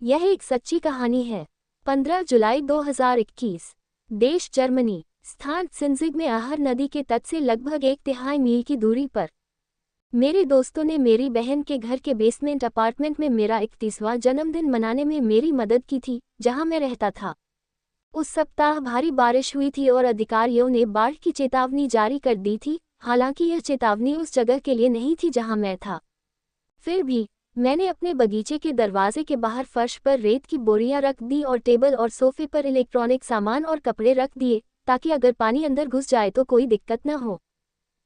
यह एक सच्ची कहानी है। 15 जुलाई 2021। देश जर्मनी, स्थान सिंजिग में आहर नदी के तट से लगभग 1/3 मील की दूरी पर। मेरे दोस्तों ने मेरी बहन के घर के बेसमेंट अपार्टमेंट में मेरा 31वां जन्मदिन मनाने में मेरी मदद की थी, जहां मैं रहता था। उस सप्ताह भारी बारिश हुई थी और अधिकारियों ने बाढ़ की चेतावनी जारी कर दी थी। हालांकि यह चेतावनी उस जगह के लिए नहीं थी जहां मैं था। फिर भी मैंने अपने बगीचे के दरवाजे के बाहर फर्श पर रेत की बोरियां रख दी और टेबल और सोफे पर इलेक्ट्रॉनिक सामान और कपड़े रख दिए, ताकि अगर पानी अंदर घुस जाए तो कोई दिक्कत न हो।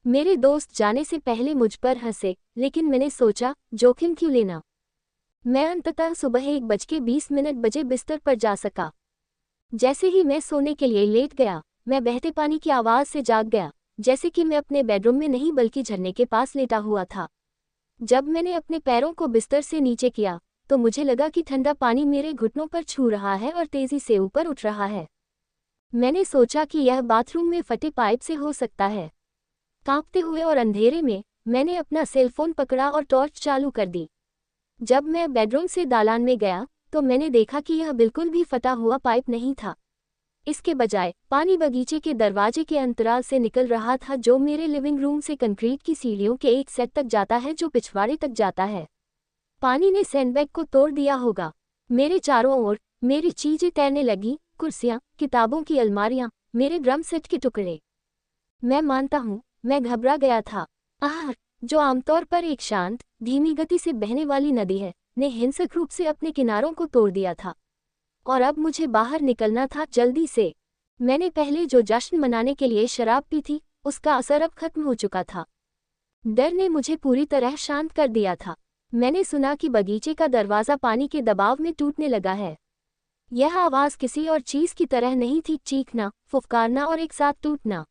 मेरे दोस्त जाने से पहले मुझ पर हंसे, लेकिन मैंने सोचा, जोखिम क्यों लेना। मैं अंततः सुबह 1:20 बजे बिस्तर पर जा सका। जैसे ही मैं सोने के लिए लेट गया, मैं बहते पानी की आवाज़ से जाग गया, जैसे कि मैं अपने बेडरूम में नहीं बल्कि झरने के पास लेटा हुआ था। जब मैंने अपने पैरों को बिस्तर से नीचे किया, तो मुझे लगा कि ठंडा पानी मेरे घुटनों पर छू रहा है और तेजी से ऊपर उठ रहा है। मैंने सोचा कि यह बाथरूम में फटे पाइप से हो सकता है। कांपते हुए और अंधेरे में, मैंने अपना सेलफोन पकड़ा और टॉर्च चालू कर दी। जब मैं बेडरूम से दालान में गया, तो मैंने देखा कि यह बिल्कुल भी फटा हुआ पाइप नहीं था। इसके बजाय पानी बगीचे के दरवाजे के अंतराल से निकल रहा था, जो मेरे लिविंग रूम से कंक्रीट की सीढ़ियों के एक सेट तक जाता है जो पिछवाड़े तक जाता है। पानी ने सैंडबैग को तोड़ दिया होगा। मेरे चारों ओर मेरी चीजें तैरने लगी, कुर्सियां, किताबों की अलमारियां, मेरे ड्रम सेट के टुकड़े। मैं मानता हूँ, मैं घबरा गया था। आहर, जो आमतौर पर एक शांत, धीमी गति से बहने वाली नदी है, ने हिंसक रूप से अपने किनारों को तोड़ दिया था। और अब मुझे बाहर निकलना था, जल्दी से। मैंने पहले जो जश्न मनाने के लिए शराब पी थी, उसका असर अब खत्म हो चुका था। डर ने मुझे पूरी तरह शांत कर दिया था। मैंने सुना कि बगीचे का दरवाज़ा पानी के दबाव में टूटने लगा है। यह आवाज़ किसी और चीज़ की तरह नहीं थी, चीखना, फुफकारना और एक साथ टूटना।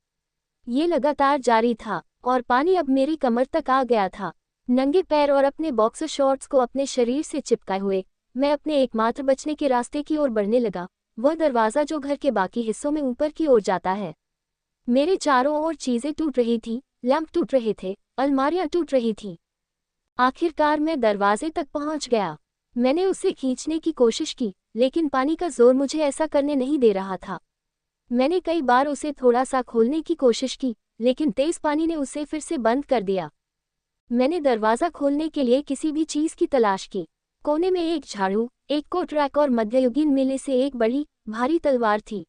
ये लगातार जारी था, और पानी अब मेरी कमर तक आ गया था। नंगे पैर और अपने बॉक्सर शॉर्ट्स को अपने शरीर से चिपकाए हुए, मैं अपने एकमात्र बचने के रास्ते की ओर बढ़ने लगा, वह दरवाज़ा जो घर के बाकी हिस्सों में ऊपर की ओर जाता है। मेरे चारों ओर चीज़ें टूट रही थीं, लैंप टूट रहे थे, अलमारियां टूट रही थीं। आखिरकार मैं दरवाजे तक पहुंच गया। मैंने उसे खींचने की कोशिश की, लेकिन पानी का जोर मुझे ऐसा करने नहीं दे रहा था। मैंने कई बार उसे थोड़ा सा खोलने की कोशिश की, लेकिन तेज पानी ने उसे फिर से बंद कर दिया। मैंने दरवाज़ा खोलने के लिए किसी भी चीज़ की तलाश की। कोने में एक झाड़ू, एक कोट रैक और मध्ययुगीन मेले से एक बड़ी, भारी तलवार थी।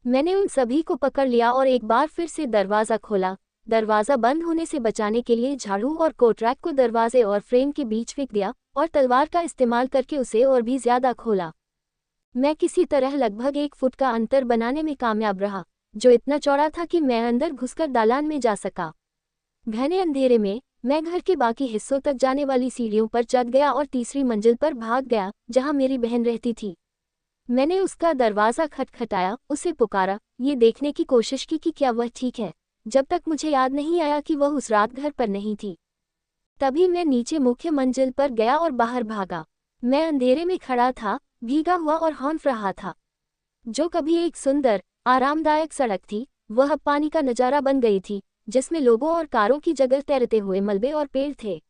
मैंने उन सभी को पकड़ लिया और एक बार फिर से दरवाज़ा खोला। दरवाज़ा बंद होने से बचाने के लिए झाड़ू और कोट रैक को दरवाजे और फ्रेम के बीच फेंक दिया, और तलवार का इस्तेमाल करके उसे और भी ज़्यादा खोला। मैं किसी तरह लगभग 1 फुट का अंतर बनाने में कामयाब रहा, जो इतना चौड़ा था कि मैं अंदर घुसकर दालान में जा सका। घने अंधेरे में मैं घर के बाकी हिस्सों तक जाने वाली सीढ़ियों पर चढ़ गया और तीसरी मंजिल पर भाग गया, जहां मेरी बहन रहती थी। मैंने उसका दरवाज़ा खटखटाया, उसे पुकारा, ये देखने की कोशिश की कि क्या वह ठीक है, जब तक मुझे याद नहीं आया कि वह उस रात घर पर नहीं थी। तभी मैं नीचे मुख्य मंजिल पर गया और बाहर भागा। मैं अंधेरे में खड़ा था, भीगा हुआ और हौंफ रहा था। जो कभी एक सुंदर, आरामदायक सड़क थी, वह अब पानी का नज़ारा बन गई थी, जिसमें लोगों और कारों की जगह तैरते हुए मलबे और पेड़ थे।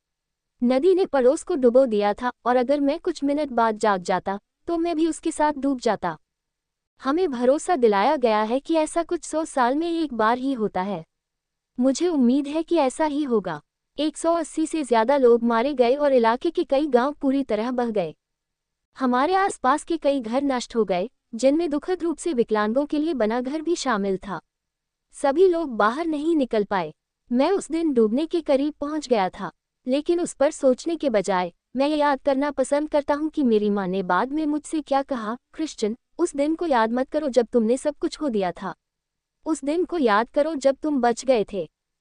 नदी ने पड़ोस को डुबो दिया था, और अगर मैं कुछ मिनट बाद जाग जाता, तो मैं भी उसके साथ डूब जाता। हमें भरोसा दिलाया गया है कि ऐसा कुछ 100 साल में एक बार ही होता है। मुझे उम्मीद है कि ऐसा ही होगा। 180 से ज़्यादा लोग मारे गए और इलाके के कई गांव पूरी तरह बह गए। हमारे आसपास के कई घर नष्ट हो गए, जिनमें दुखद रूप से विकलांगों के लिए बना घर भी शामिल था। सभी लोग बाहर नहीं निकल पाए। मैं उस दिन डूबने के करीब पहुंच गया था, लेकिन उस पर सोचने के बजाय मैं ये याद करना पसंद करता हूं कि मेरी माँ ने बाद में मुझसे क्या कहा, क्रिश्चियन, उस दिन को याद मत करो जब तुमने सब कुछ खो दिया था। उस दिन को याद करो जब तुम बच गए थे।